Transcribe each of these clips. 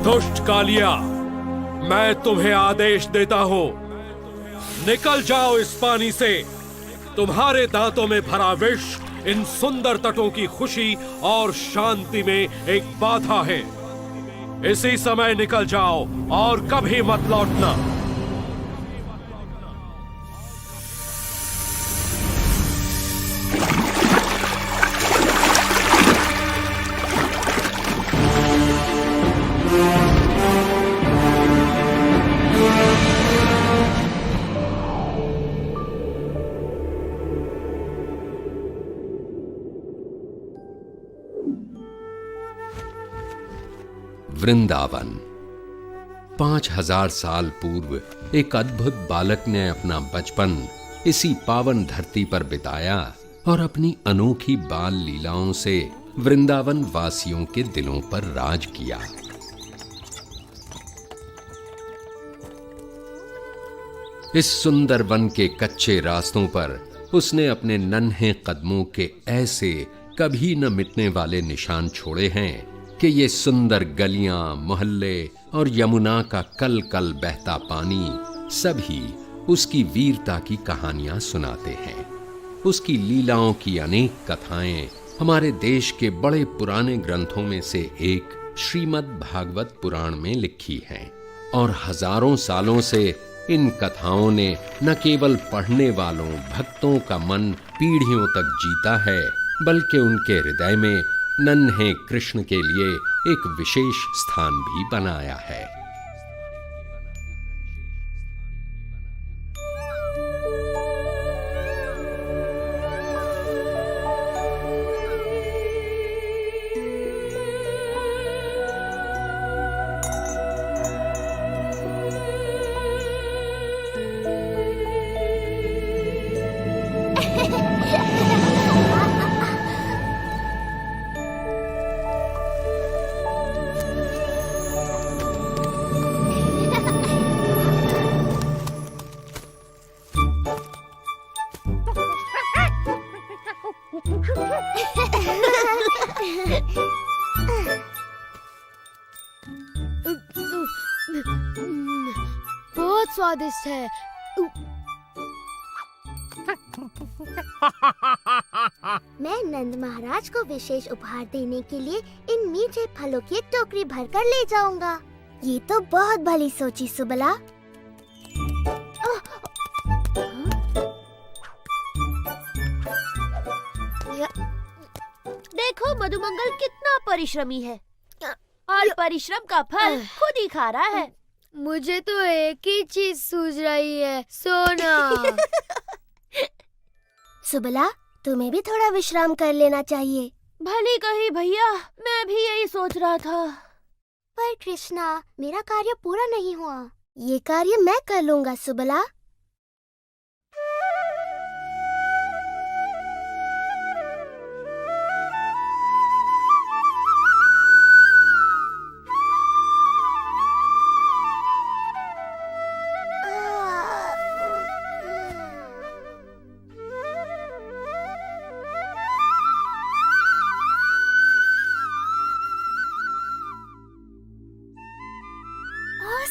दुष्ट कालिया, मैं तुम्हें आदेश देता हूं, निकल जाओ इस पानी से। तुम्हारे दांतों में भरा विष इन सुंदर तटों की खुशी और शांति में एक बाधा है। इसी समय निकल जाओ और कभी मत लौटना। वृंदावन। 5000 साल पूर्व एक अद्भुत बालक ने अपना बचपन इसी पावन धरती पर बिताया और अपनी अनोखी बाल लीलाओं से वृंदावन वासियों के दिलों पर राज किया। इस सुंदर वन के कच्चे रास्तों पर उसने अपने नन्हे कदमों के ऐसे कभी न मिटने वाले निशान छोड़े हैं कि ये सुंदर गलियां, मोहल्ले और यमुना का कल कल बहता पानी सभी उसकी वीरता की कहानियां सुनाते हैं। उसकी लीलाओं की अनेक कथाएं हमारे देश के बड़े पुराने ग्रंथों में से एक श्रीमद् भागवत पुराण में लिखी हैं और हजारों सालों से इन कथाओं ने न केवल पढ़ने वालों भक्तों का मन पीढ़ियों तक जीता है, बल्कि उनके हृदय में नन्हे कृष्ण के लिए एक विशेष स्थान भी बनाया है। बहुत स्वादिष्ट है। मैं नंद महाराज को विशेष उपहार देने के लिए इन मीठे फलों की एक टोकरी भरकर ले जाऊंगा। ये तो बहुत भली सोची सुबला। देखो मधुमंगल कितना परिश्रमी है और परिश्रम का फल खुद ही खा रहा है। मुझे तो एक ही चीज सूझ रही है, सोना। सुबला, तुम्हें भी थोड़ा विश्राम कर लेना चाहिए। भली कही भैया, मैं भी यही सोच रहा था। पर कृष्णा, मेरा कार्य पूरा नहीं हुआ। ये कार्य मैं कर लूंगा सुबला।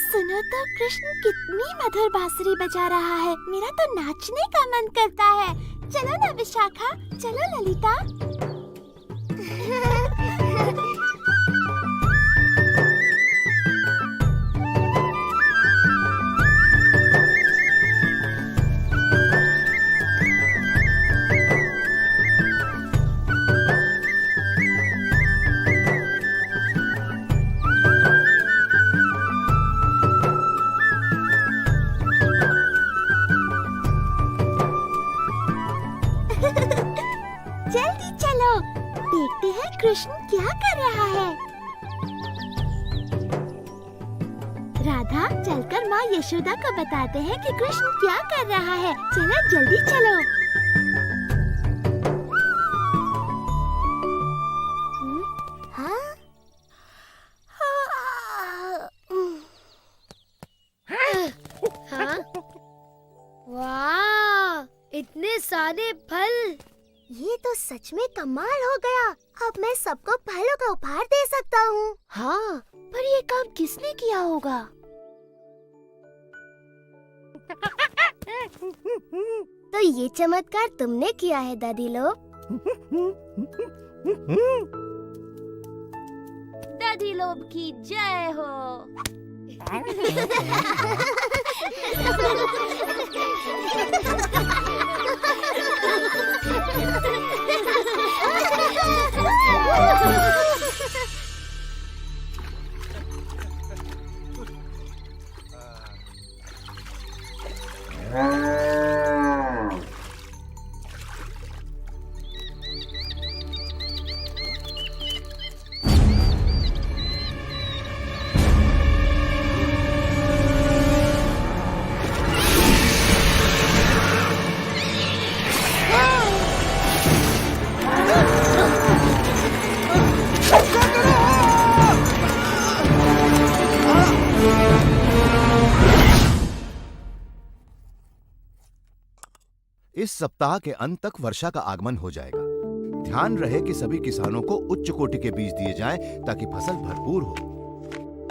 सुनो तो कृष्ण कितनी मधुर बांसुरी बजा रहा है। मेरा तो नाचने का मन करता है। चलो ना विशाखा, चलो ललिता। जल्दी चलो, देखते हैं कृष्ण क्या कर रहा है। राधा, चलकर माँ यशोदा को बताते हैं कि कृष्ण क्या कर रहा है। चलो जल्दी चलो। हाँ? हाँ? वाह, इतने सारे फल। ये तो सच में कमाल हो गया। अब मैं सबको फलों का उपहार दे सकता हूँ। हाँ, पर ये काम किसने किया होगा? तो ये चमत्कार तुमने किया है दादी लोग। दादी लोग की जय हो। इस सप्ताह के अंत तक वर्षा का आगमन हो जाएगा। ध्यान रहे कि सभी किसानों को उच्च कोटि के बीज दिए जाएं ताकि फसल भरपूर हो।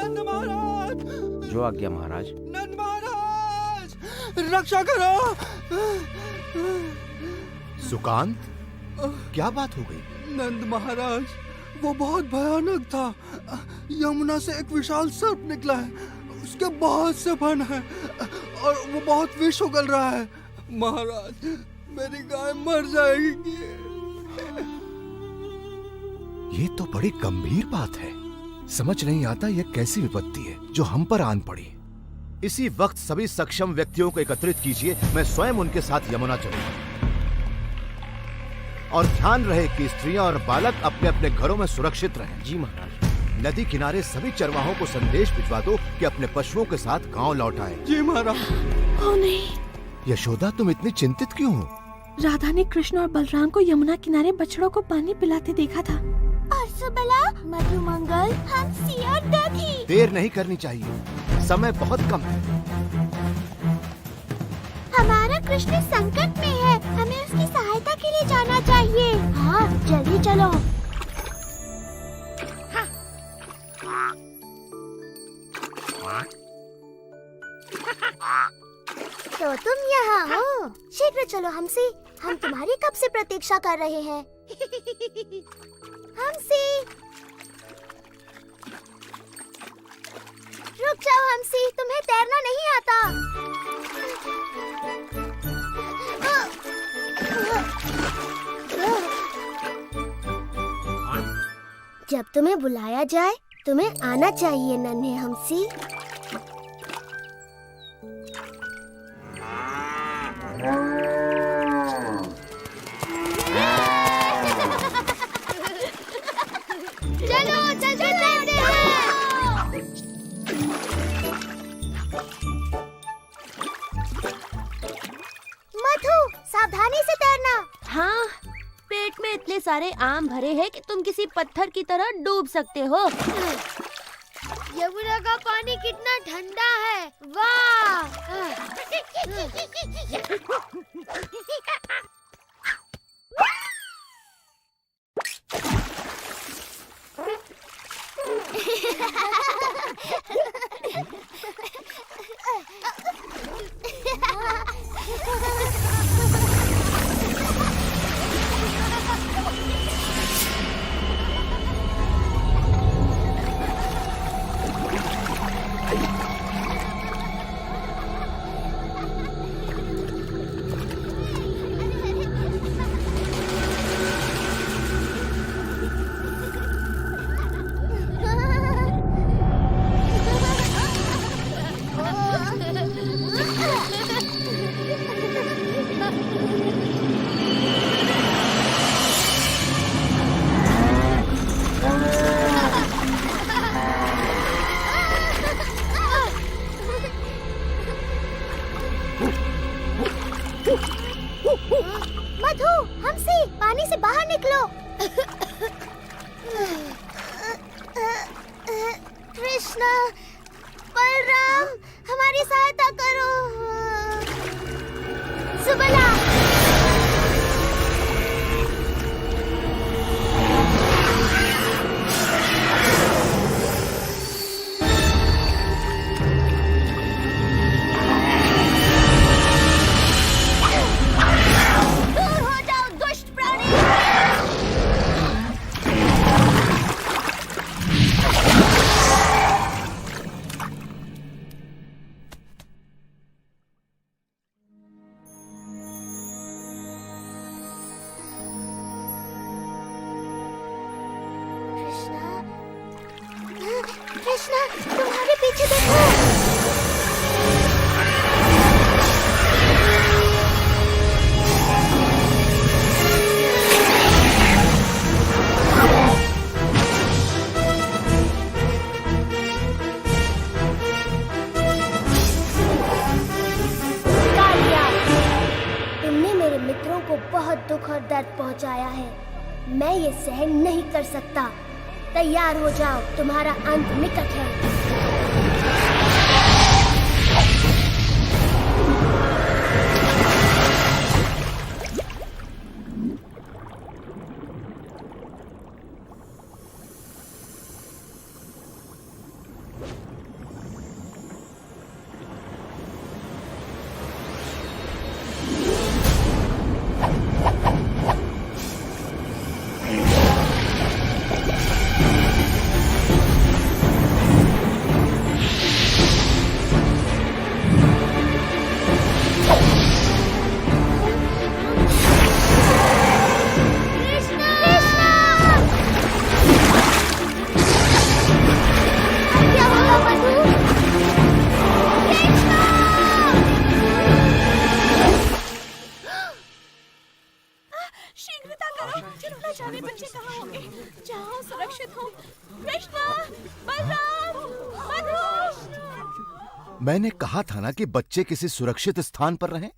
नंद महाराज! जो आज्ञा महाराज। नंद महाराज! रक्षा करो! सुकांत, क्या बात हो गई? नंद महाराज, वो बहुत भयानक था। यमुना से एक विशाल सर्प निकला है। उसके बहुत से फन हैं और वो बहुत विष उगल रहा है। महाराज, मेरी गाय मर जाएगी। ये तो बड़ी गंभीर बात है। समझ नहीं आता यह कैसी विपत्ति है जो हम पर आन पड़ी। इसी वक्त सभी सक्षम व्यक्तियों को एकत्रित कीजिए। मैं स्वयं उनके साथ यमुना चलूंगा। और ध्यान रहे कि स्त्रियां और बालक अपने अपने घरों में सुरक्षित रहें। जी महाराज। नदी किनारे सभी चरवाहों को संदेश भिजवा दो कि अपने पशुओं के साथ गांव लौट आए। जी महाराज। ओ नहीं, यशोदा, तुम इतनी चिंतित क्यों हो? राधा ने कृष्ण और बलराम को यमुना किनारे बछड़ों को पानी पिलाते देखा था। और सुबला, मधुमंगल, हंसी और दधी। देर नहीं करनी चाहिए, समय बहुत कम है। हमारा कृष्ण संकट में है। हमें उसकी सहायता के लिए जाना चाहिए। हाँ, जल्दी चलो। तो तुम यहाँ हो? शीघ्र चलो हमसी, हम तुम्हारी कब से प्रतीक्षा कर रहे हैं। हमसी, रुक जाओ हमसी, तुम्हें तैरना नहीं आता। जब तुम्हें बुलाया जाए तुम्हें आना चाहिए नन्हे हमसी। चलो जल्दी तैरते हैं। मधु, सावधानी से तैरना। हाँ, पेट में इतने सारे आम भरे हैं कि तुम किसी पत्थर की तरह डूब सकते हो। यमुना का पानी कितना ठंडा है, वाह। मधु, हमसी, पानी से बाहर निकलो। कृष्णा, बलराम, हमारी सहायता करो। सुबला, दूर हो जाओ दुष्ट प्राणी। कृष्णा, तुम्हारे पीछे देखो। कालिया, तुमने मेरे मित्रों को बहुत दुख और दर्द पहुंचाया है। मैं ये सहन नहीं कर सकता। तैयार हो जाओ, तुम्हारा अंत निकट है। शीघ्रता करो, न जाने बच्चे कहाँ होंगे। जाओ, सुरक्षित हो। कृष्णा, बलराम, मधु। मैंने कहा था ना कि बच्चे किसी सुरक्षित स्थान पर रहें।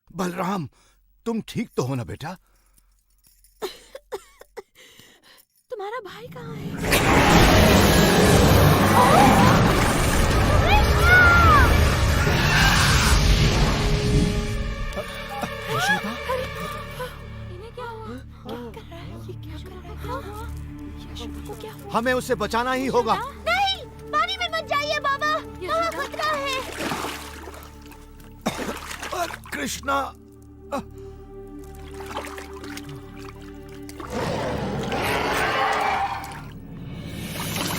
बलराम, तुम ठीक तो हो ना बेटा? तुम्हारा भाई कहाँ है? हमें उसे बचाना ही होगा। नहीं, पानी में मत जाइए बाबा। कृष्णा।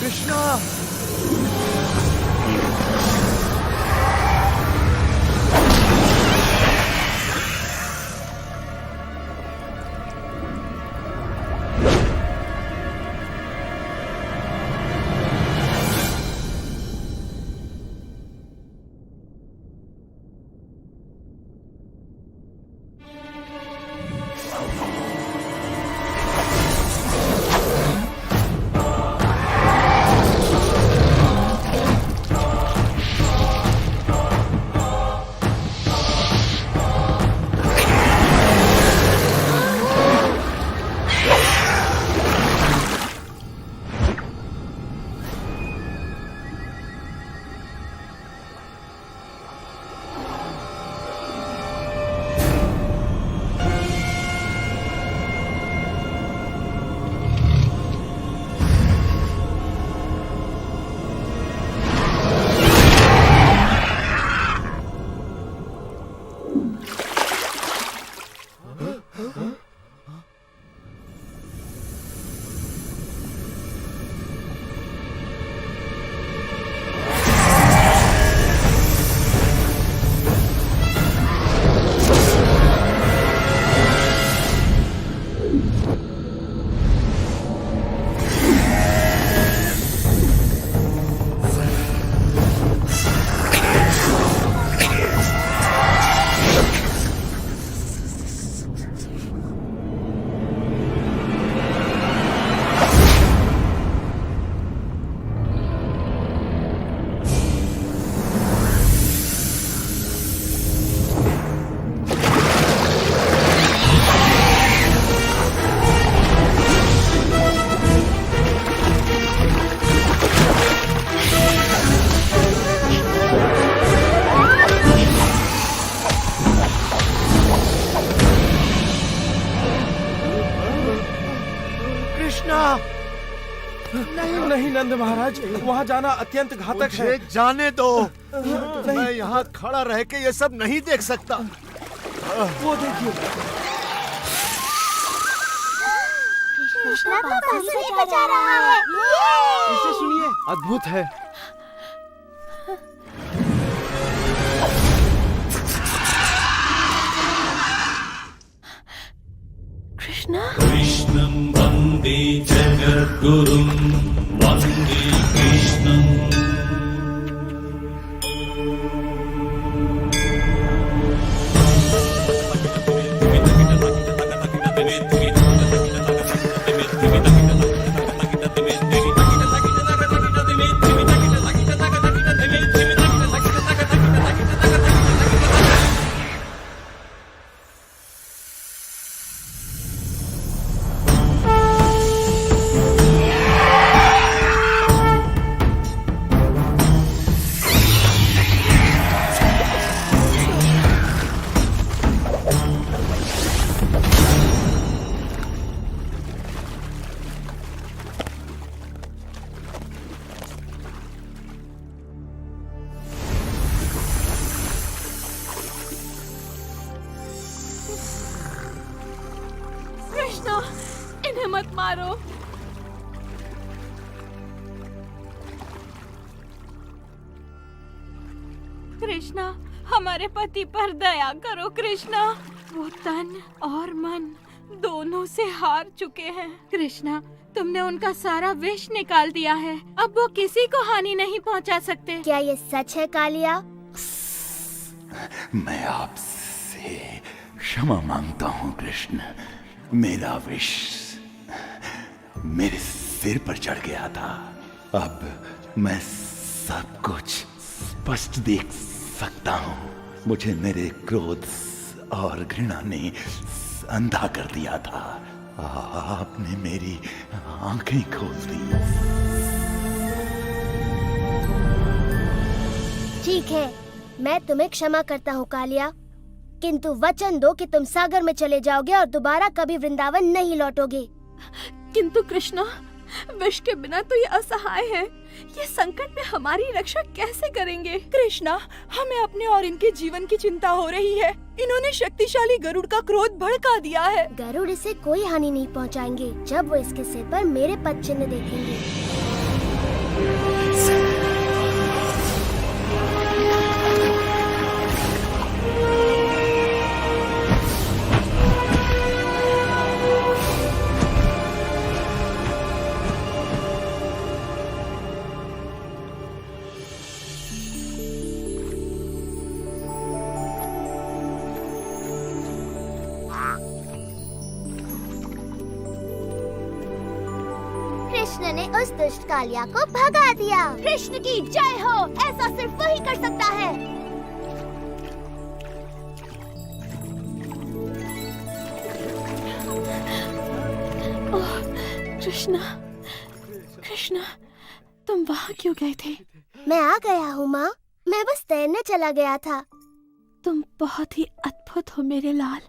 कृष्णा। नहीं नहीं नंद महाराज, वहाँ जाना अत्यंत घातक है। मुझे जाने दो। मैं यहाँ खड़ा रह के ये सब नहीं देख सकता। वो देखिए, कृष्णा तो बांसुरी बजा रहा है। इसे सुनिए, अद्भुत है। कृष्णा, कृष्णं वन्दे जगद्गुरुं वन्दे कृष्णम्। कृष्णा, इन्हें मत मारो। कृष्णा, हमारे पति पर दया करो कृष्णा। वो तन और मन दोनों से हार चुके हैं। कृष्णा, तुमने उनका सारा विष निकाल दिया है। अब वो किसी को हानि नहीं पहुंचा सकते। क्या ये सच है कालिया? मैं आपसे क्षमा मांगता हूँ कृष्ण। मेरा विष मेरे सिर पर चढ़ गया था। अब मैं सब कुछ स्पष्ट देख सकता हूँ। मुझे मेरे क्रोध और घृणा ने अंधा कर दिया था। आपने मेरी आंखें खोल दी। ठीक है, मैं तुम्हें क्षमा करता हूँ कालिया, किंतु वचन दो कि तुम सागर में चले जाओगे और दोबारा कभी वृंदावन नहीं लौटोगे। किंतु कृष्णा, विष के बिना तो ये असहाय है। ये संकट में हमारी रक्षा कैसे करेंगे? कृष्णा, हमें अपने और इनके जीवन की चिंता हो रही है। इन्होंने शक्तिशाली गरुड़ का क्रोध भड़का दिया है। गरुड़ इसे कोई हानि नहीं पहुंचाएंगे जब वो इसके सिर पर मेरे पद चिन्ह देखेंगे। कृष्ण ने उस दुष्ट कालिया को भगा दिया। कृष्ण की जय हो, ऐसा सिर्फ वही कर सकता है। ओह, कृष्णा, कृष्णा, तुम वहाँ क्यों गए थे? मैं आ गया हूँ माँ, मैं बस तैरने चला गया था। तुम बहुत ही अद्भुत हो मेरे लाल,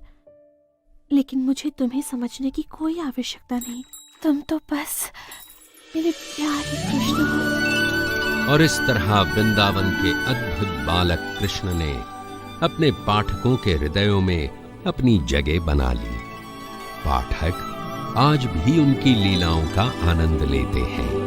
लेकिन मुझे तुम्हें समझने की कोई आवश्यकता नहीं। तुम तो बस मेरे प्यारे कृष्ण हो। और इस तरह वृंदावन के अद्भुत बालक कृष्ण ने अपने पाठकों के हृदयों में अपनी जगह बना ली। पाठक आज भी उनकी लीलाओं का आनंद लेते हैं।